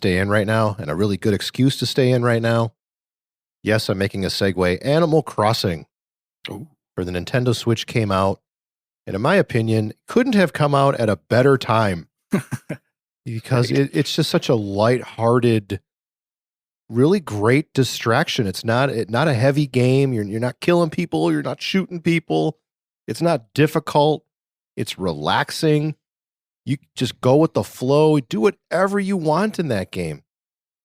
stay in right now, and a really good excuse to stay in right now. Yes, I'm making a segue. Animal Crossing for the Nintendo Switch came out, and in my opinion, couldn't have come out at a better time because it's just such a lighthearted, really great distraction. It's not a heavy game. You're not killing people. You're not shooting people. It's not difficult. It's relaxing. You just go with the flow. Do whatever you want in that game.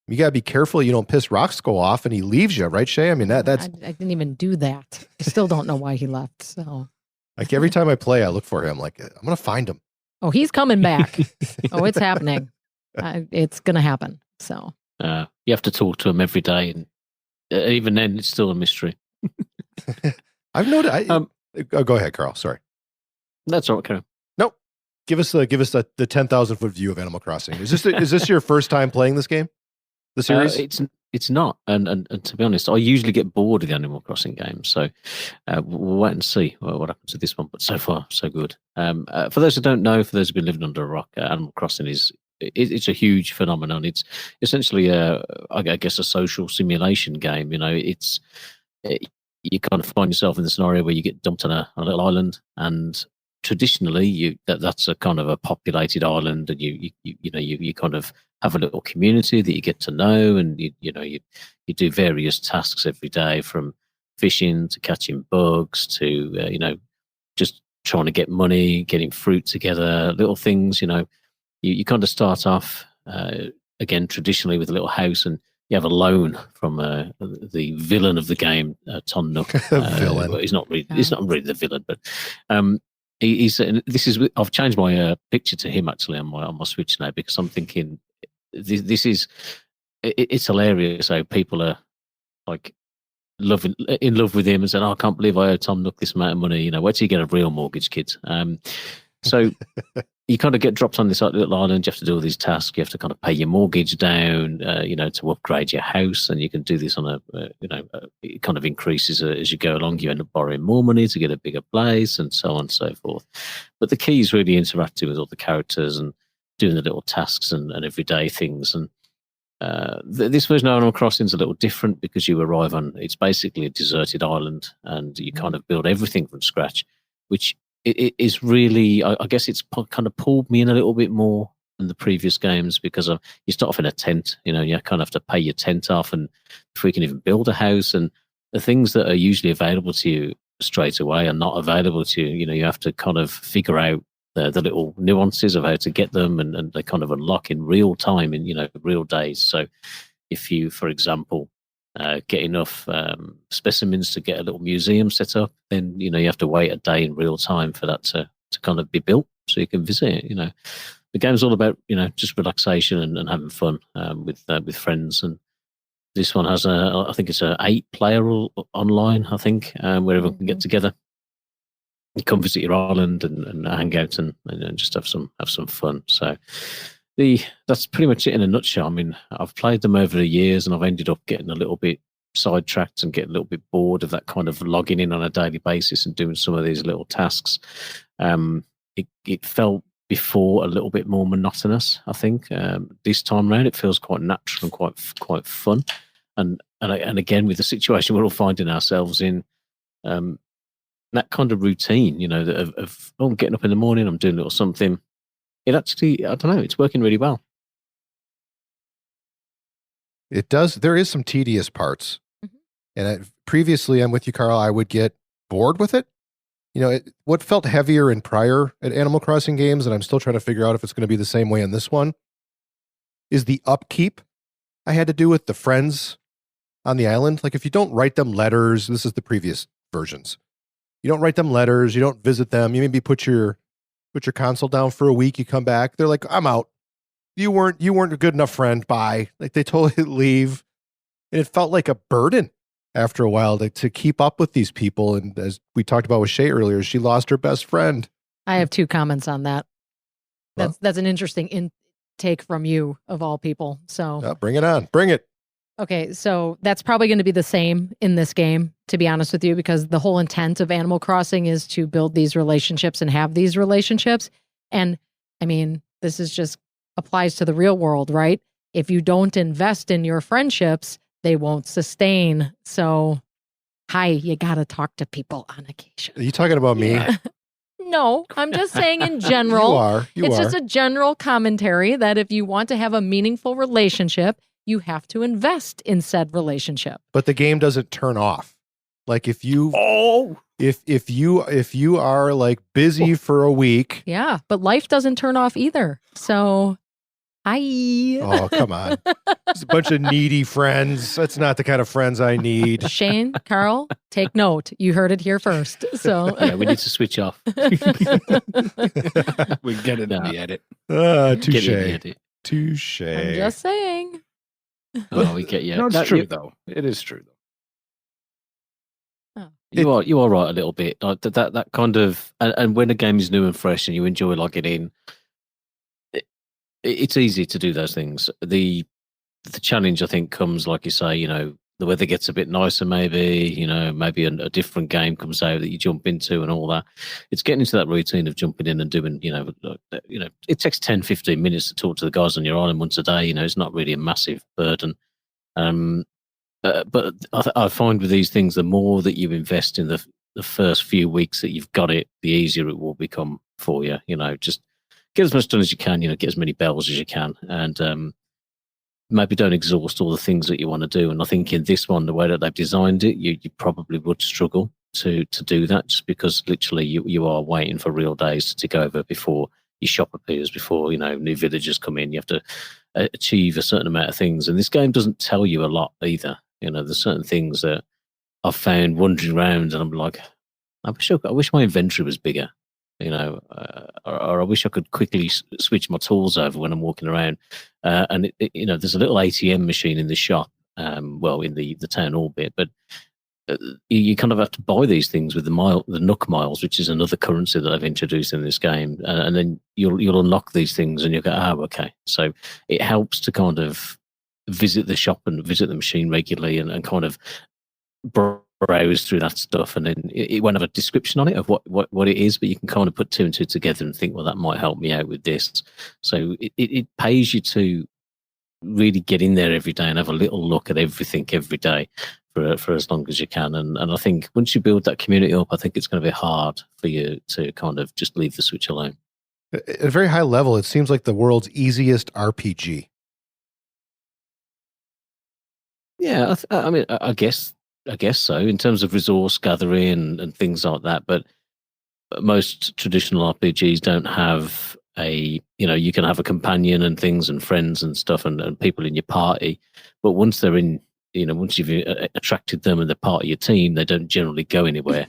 You got to be careful you don't piss Roxco off and he leaves you, right, Shay? I mean, that's... I didn't even do that. I still don't know why he left, so... Like, every time I play, I look for him. Like, I'm going to find him. Oh, he's coming back. Oh, it's happening. It's going to happen, so... You have to talk to him every day, and even then, it's still a mystery. I've noticed... go ahead, Carl. Sorry. That's all right, Carol. Nope. Give us the 10,000-foot view of Animal Crossing. Is this your first time playing this game? The series? It's not, and to be honest, I usually get bored of the Animal Crossing games. So we'll wait and see what happens to this one. But so far, so good. For those who don't know, for those who've been living under a rock, Animal Crossing it's a huge phenomenon. It's essentially I guess a social simulation game. You know, you kind of find yourself in the scenario where you get dumped on a little island, and traditionally that's a kind of a populated island, and you kind of have a little community that you get to know, and you do various tasks every day, from fishing to catching bugs to just trying to get money, getting fruit together, little things. You kind of start off again traditionally with a little house, and you have a loan from the villain of the game, Tom Nook. Villain. He's not really the villain, but I've changed my picture to him actually on my Switch now, because I'm thinking it's hilarious. So people are like in love with him and saying, "Oh, I can't believe I owe Tom Nook this amount of money." Where do you get a real mortgage, kids? So you kind of get dropped on this little island. You have to do all these tasks. You have to kind of pay your mortgage down, to upgrade your house. And you can do this on it kind of increases as you go along. You end up borrowing more money to get a bigger place, and so on and so forth. But the key is really interacting with all the characters and doing the little tasks and everyday things. And this version of Animal Crossing is a little different, because you arrive on, it's basically a deserted island, and you kind of build everything from scratch, which it is really, I guess it's kind of pulled me in a little bit more than the previous games, because you start off in a tent, you kind of have to pay your tent off, and before you can even build a house, and the things that are usually available to you straight away are not available to you. You have to kind of figure out the little nuances of how to get them, and they kind of unlock in real time, in real days. So if you, for example, get enough specimens to get a little museum set up, then you have to wait a day in real time for that to kind of be built, so you can visit it. The game's all about just relaxation and having fun with friends. And this one has I think it's a 8-player online, I think, where everyone can get together. You come visit your island and hang out and just have some fun. So that's pretty much it in a nutshell. I mean, I've played them over the years, and I've ended up getting a little bit sidetracked and getting a little bit bored of that kind of logging in on a daily basis and doing some of these little tasks. It felt before a little bit more monotonous, I think. This time round, it feels quite natural and quite fun. And again, with the situation we're all finding ourselves in, that kind of routine, of I'm getting up in the morning, I'm doing a little something. It actually, I don't know, it's working really well. It does. There is some tedious parts. Mm-hmm. And previously, I'm with you, Carl, I would get bored with it. What felt heavier in prior at Animal Crossing games, and I'm still trying to figure out if it's going to be the same way in this one, is the upkeep I had to do with the friends on the island. Like, if you don't write them letters, this is the previous versions. You don't write them letters, you don't visit them, you maybe put your console down for a week, you come back, they're like, I'm out. You weren't a good enough friend, bye. Like, they totally leave. And it felt like a burden after a while to keep up with these people. And as we talked about with Shay earlier, she lost her best friend. I have 2 comments on that. That's an interesting intake from you, of all people. So bring it on. Bring it. Okay, so that's probably going to be the same in this game, to be honest with you, because the whole intent of Animal Crossing is to build these relationships and have these relationships. And I mean, this is just applies to the real world, right? if you don't invest in your friendships, they won't sustain. So, you got to talk to people on occasion. Are you talking about me? No, I'm just saying in general. You are. Just a general commentary that if you want to have a meaningful relationship, you have to invest in said relationship. But the game doesn't turn off. Like if you if you are like busy for a week. Yeah, but life doesn't turn off either. So Oh, come on. It's a bunch of needy friends. That's not the kind of friends I need. Shane, Carl, take note. You heard it here first. So yeah, we need to switch off. We get it in the edit. Touche. Touche. I'm just saying. Oh, we get you. No, it's true though. It is true though. You are right a little bit. Like that kind of, and when a game is new and fresh and you enjoy logging in, it's easy to do those things. The challenge, I think, comes, like you say, the weather gets a bit nicer, maybe, maybe a different game comes out that you jump into and all that. It's getting into that routine of jumping in and doing, it takes 10, 15 minutes to talk to the guys on your island once a day. It's not really a massive burden. But I find with these things, the more that you invest in the first few weeks that you've got it, the easier it will become for you. Just get as much done as you can, get as many bells as you can, and maybe don't exhaust all the things that you want to do. And I think in this one, the way that they've designed it, you probably would struggle to do that, just because literally you are waiting for real days to tick over before your shop appears, before new villagers come in. You have to achieve a certain amount of things, and this game doesn't tell you a lot either. There's certain things that I've found wandering around, and I'm like, I wish my inventory was bigger. Or I wish I could quickly switch my tools over when I'm walking around. And there's a little ATM machine in the shop, in the town hall bit, but you kind of have to buy these things with the Nook miles, which is another currency that I've introduced in this game, and then you'll unlock these things, and you'll go, okay. So it helps to kind of visit the shop and visit the machine regularly, and kind of browse through that stuff, and then it won't have a description on it of what it is, but you can kind of put two and two together and think, well, that might help me out with this. So it pays you to really get in there every day and have a little look at everything every day for as long as you can. And I think once you build that community up, I think it's going to be hard for you to kind of just leave the Switch alone. At a very high level, it seems like the world's easiest RPG. Yeah, I mean, I guess so, in terms of resource gathering and things like that. But most traditional RPGs don't have you can have a companion and things and friends and stuff and people in your party. But once they're in, once you've attracted them and they're part of your team, they don't generally go anywhere.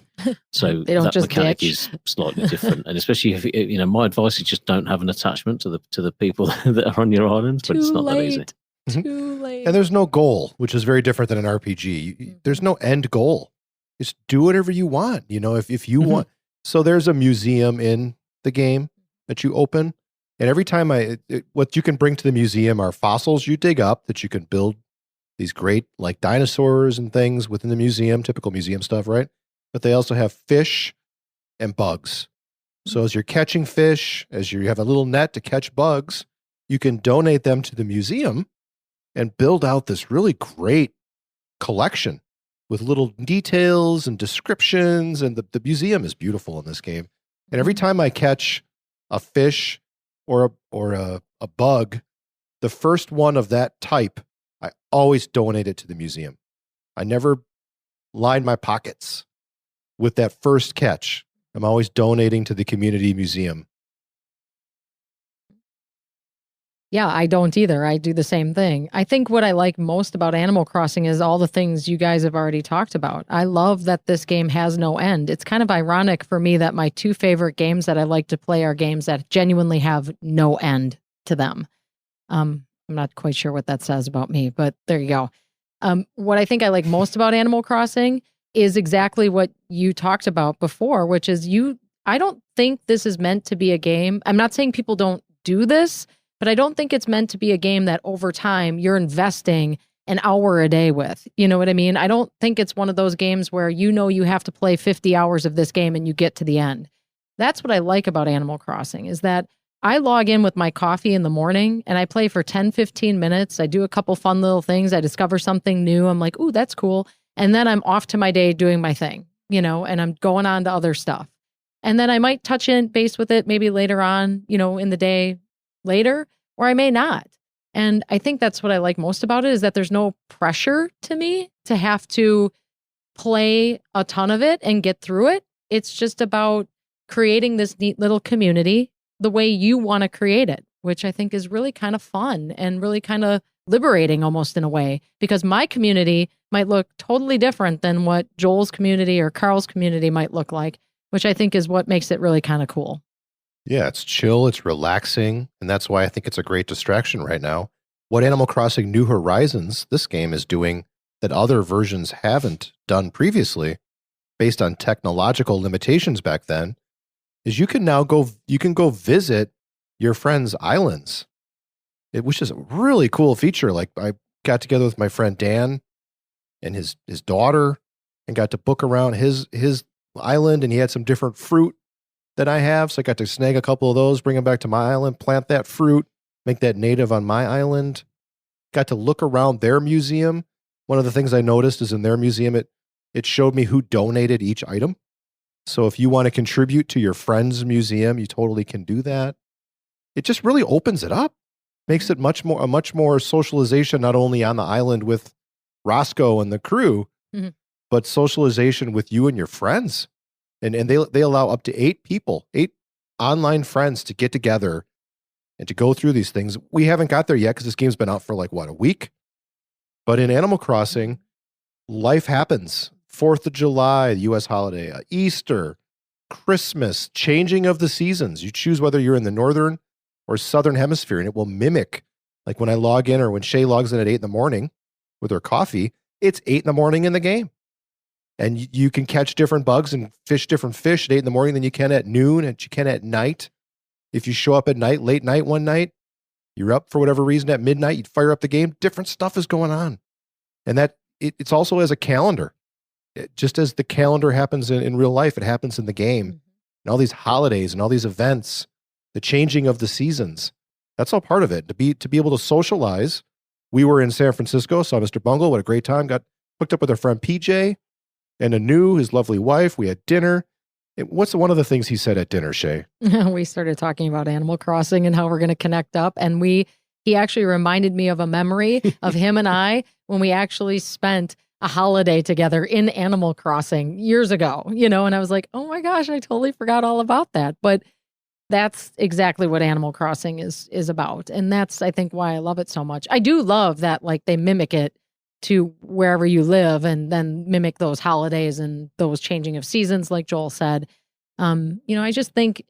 So they don't that just mechanic ditch. is slightly different. And especially if, my advice is just don't have an attachment to the people that are on your island, but it's not that easy. Too late. And there's no goal, which is very different than an RPG. There's no end goal. Just do whatever you want. If you want. So there's a museum in the game that you open, and every time what you can bring to the museum are fossils you dig up that you can build these great like dinosaurs and things within the museum, typical museum stuff, right? But they also have fish and bugs. So as you're catching fish, as you have a little net to catch bugs, you can donate them to the museum and build out this really great collection with little details and descriptions. And the museum is beautiful in this game. And every time I catch a fish or a bug, the first one of that type, I always donate it to the museum. I never line my pockets with that first catch. I'm always donating to the community museum. Yeah, I don't either. I do the same thing. I think what I like most about Animal Crossing is all the things you guys have already talked about. I love that this game has no end. It's kind of ironic for me that my two favorite games that I like to play are games that genuinely have no end to them. I'm not quite sure what that says about me, but there you go. What I think I like most about Animal Crossing is exactly what you talked about before, which is I don't think this is meant to be a game. I'm not saying people don't do this, but I don't think it's meant to be a game that over time you're investing an hour a day with. You know what I mean? I don't think it's one of those games where you have to play 50 hours of this game and you get to the end. That's what I like about Animal Crossing, is that I log in with my coffee in the morning and I play for 10, 15 minutes. I do a couple fun little things. I discover something new. I'm like, ooh, that's cool. And then I'm off to my day doing my thing, and I'm going on to other stuff. And then I might touch in base with it maybe later on, in the day later, or I may not. And I think that's what I like most about it, is that there's no pressure to me to have to play a ton of it and get through it. It's just about creating this neat little community the way you want to create it, which I think is really kind of fun and really kind of liberating almost in a way, because my community might look totally different than what Joel's community or Carl's community might look like, which I think is what makes it really kind of cool. Yeah, it's chill, it's relaxing, and that's why I think it's a great distraction right now. What Animal Crossing New Horizons, this game, is doing that other versions haven't done previously, based on technological limitations back then, is you can go visit your friends' islands, which is a really cool feature. Like, I got together with my friend Dan and his daughter and got to book around his island, and he had some different fruit that I have. So I got to snag a couple of those, bring them back to my island, plant that fruit, make that native on my island. Got to look around their museum. One of the things I noticed is in their museum, it showed me who donated each item. So if you want to contribute to your friend's museum, you totally can do that. It just really opens it up, makes it much more socialization, not only on the island with Roscoe and the crew, but socialization with you and your friends. And they allow up to 8 people, 8 online friends, to get together and to go through these things. We haven't got there yet because this game's been out for a week. But in Animal Crossing, life happens. 4th of July, U.S. holiday, Easter, Christmas, changing of the seasons. You choose whether you're in the northern or southern hemisphere, and it will mimic, like when I log in or when Shay logs in at 8 in the morning with her coffee, it's 8 in the morning in the game. And you can catch different bugs and fish different fish at 8 in the morning than you can at noon and you can at night. If you show up at night, late night one night, you're up for whatever reason at midnight, you fire up the game, different stuff is going on. And that it's also as a calendar. Just as the calendar happens in real life, it happens in the game. And all these holidays and all these events, the changing of the seasons, that's all part of it. To be able to socialize. We were in San Francisco, saw Mr. Bungle, what a great time. Got hooked up with our friend PJ and Anu, his lovely wife. We had dinner. What's one of the things he said at dinner, Shay? We started talking about Animal Crossing and how we're going to connect up. And he actually reminded me of a memory of him and I when we actually spent a holiday together in Animal Crossing years ago, and I was like, oh my gosh, I totally forgot all about that. But that's exactly what Animal Crossing is about. And that's, I think, why I love it so much. I do love that, like, they mimic it to wherever you live and then mimic those holidays and those changing of seasons, like Joel said. I just think,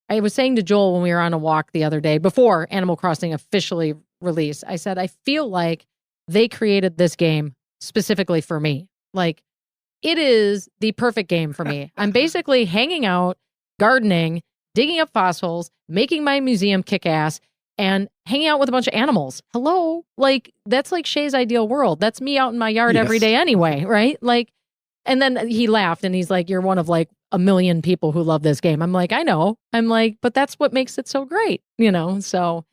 I was saying to Joel when we were on a walk the other day, before Animal Crossing officially released, I said, I feel like they created this game specifically for me. Like, it is the perfect game for me. I'm basically hanging out, gardening, digging up fossils, making my museum kick ass, and hanging out with a bunch of animals. Hello? Like, that's like Shay's ideal world. That's me out in my yard every day anyway, right? Like, and then he laughed and he's like, you're one of like a million people who love this game. I'm like, I know. I'm like, but that's what makes it so great, So,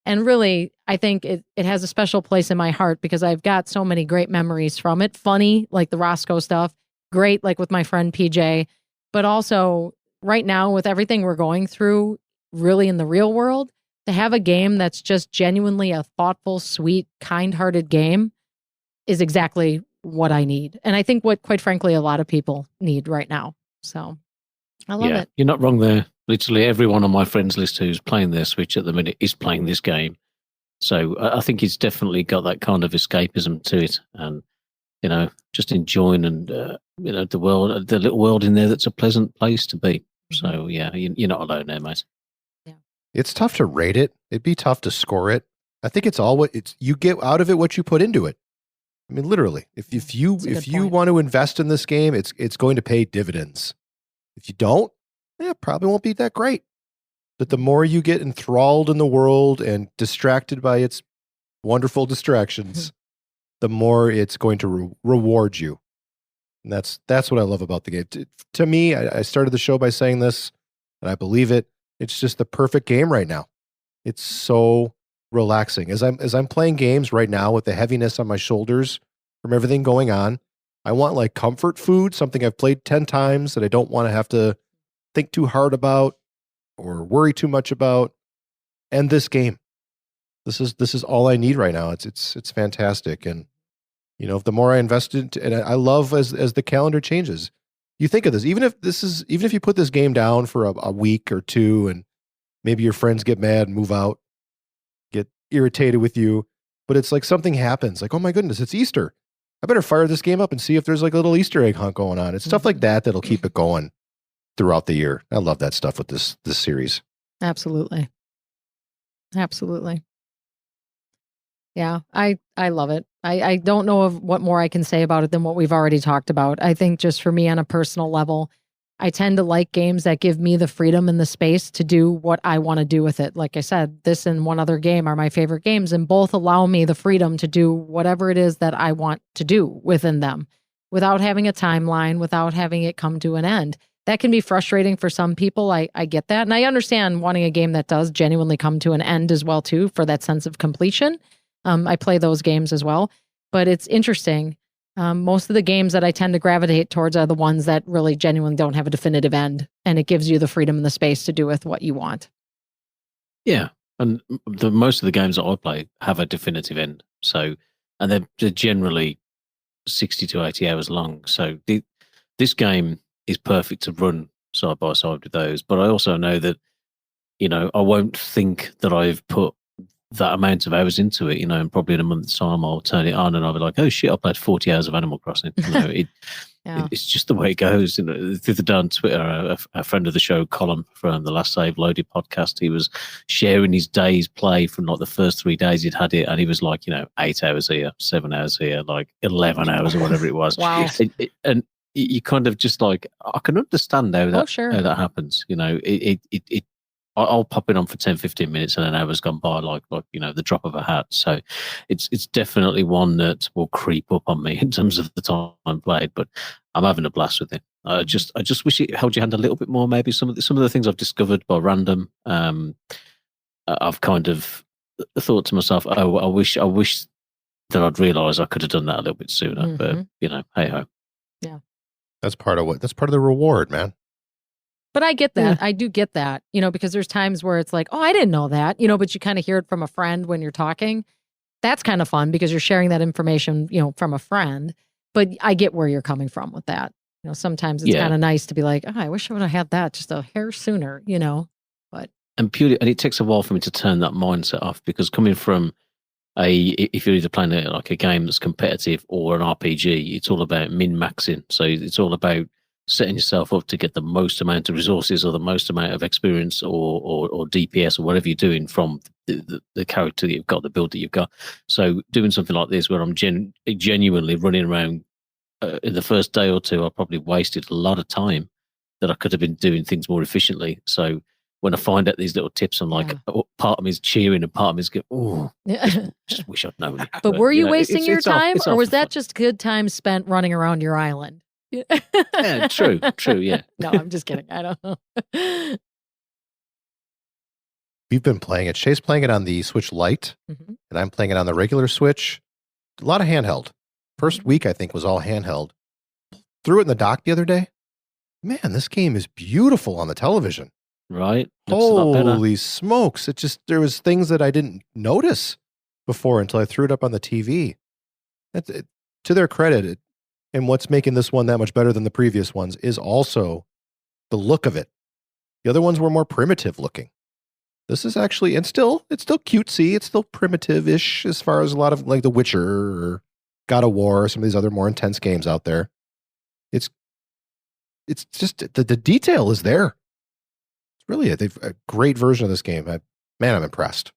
and really, I think it has a special place in my heart because I've got so many great memories from it. Funny, like the Roscoe stuff. Great, like with my friend PJ. But also, right now, with everything we're going through, really in the real world, to have a game that's just genuinely a thoughtful, sweet, kind-hearted game is exactly what I need. And I think what, quite frankly, a lot of people need right now. So I love it. You're not wrong there. Literally everyone on my friends list who's playing their Switch at the minute is playing this game. So I think it's definitely got that kind of escapism to it. And, just enjoying and, the world, the little world in there that's a pleasant place to be. So, yeah, you're not alone there, mate. It's tough to rate it. It'd be tough to score it. I think it's all you get out of it what you put into it. I mean, literally, if you want to invest in this game, it's going to pay dividends. If you don't, it probably won't be that great. But the more you get enthralled in the world and distracted by its wonderful distractions, the more it's going to reward you. And that's what I love about the game. To me, I started the show by saying this, and I believe it. It's just the perfect game right now. It's so relaxing. As I'm playing games right now with the heaviness on my shoulders from everything going on, I want like comfort food, something I've played 10 times that I don't want to have to think too hard about or worry too much about. And this game. This is all I need right now. It's fantastic. And the more I invest into, and I love as the calendar changes. You think of this, even if you put this game down for a week or two and maybe your friends get mad and move out, get irritated with you, but it's like something happens, like, oh my goodness, it's Easter. I better fire this game up and see if there's like a little Easter egg hunt going on. It's stuff like that that'll keep it going throughout the year. I love that stuff with this series. Absolutely. Yeah, I love it. I don't know of what more I can say about it than what we've already talked about. I think just for me on a personal level, I tend to like games that give me the freedom and the space to do what I want to do with it. Like I said, this and one other game are my favorite games, and both allow me the freedom to do whatever it is that I want to do within them without having a timeline, without having it come to an end. That can be frustrating for some people. I get that. And I understand wanting a game that does genuinely come to an end as well, too, for that sense of completion. I play those games as well. But it's interesting. Most of the games that I tend to gravitate towards are the ones that really genuinely don't have a definitive end. And it gives you the freedom and the space to do with what you want. Yeah. And most of the games that I play have a definitive end. So, and they're generally 60 to 80 hours long. So this game is perfect to run side by side with those. But I also know that, I won't think that I've put that amount of hours into it, and probably in a month's time I'll turn it on and I'll be like, oh shit, I played 40 hours of Animal Crossing. It's just the way it goes. The other day on Twitter, a friend of the show, Colin from the Last Save Loaded podcast, he was sharing his day's play from like the first 3 days he'd had it, and he was like, 8 hours here, 7 hours here, like 11 hours or whatever it was. Wow. And you kind of just like, I can understand how that how that happens. I'll pop it on for 10, 15 minutes and an hour's gone by like the drop of a hat. So it's definitely one that will creep up on me in terms of the time played, but I'm having a blast with it. I just wish it held your hand a little bit more. Maybe some of the things I've discovered by random, I've kind of thought to myself, oh, I wish that I'd realised I could have done that a little bit sooner, but hey ho. Yeah. That's part of the reward, man. But I get that. Yeah. I do get that, because there's times where it's like, oh, I didn't know that, but you kind of hear it from a friend when you're talking. That's kind of fun because you're sharing that information, from a friend. But I get where you're coming from with that. Sometimes it's kind of nice to be like, oh, I wish I would have had that just a hair sooner, but. And it takes a while for me to turn that mindset off, because coming from if you're either playing a game that's competitive or an RPG, it's all about min-maxing. So it's all about setting yourself up to get the most amount of resources or the most amount of experience or DPS or whatever you're doing from the character that you've got, the build that you've got. So doing something like this where I'm genuinely running around in the first day or two, I probably wasted a lot of time that I could have been doing things more efficiently. So when I find out these little tips, I'm like, part of me is cheering and part of me is going, oh, just wish I'd known it. But were you wasting your time, or was that just good time spent running around your island? Yeah, true, yeah. No, I'm just kidding. I don't know. We've been playing it. Shay's playing it on the Switch Lite, and I'm playing it on the regular Switch. A lot of handheld. First week, I think, was all handheld. Threw it in the dock the other day. Man, this game is beautiful on the television. Right? Holy smokes. There was things that I didn't notice before until I threw it up on the TV. To their credit, and what's making this one that much better than the previous ones is also the look of it. The other ones were more primitive looking. This is actually, it's still cutesy. It's still primitive-ish as far as a lot of like The Witcher or God of War or some of these other more intense games out there. It's just, the detail is there. It's really a great version of this game. I'm impressed.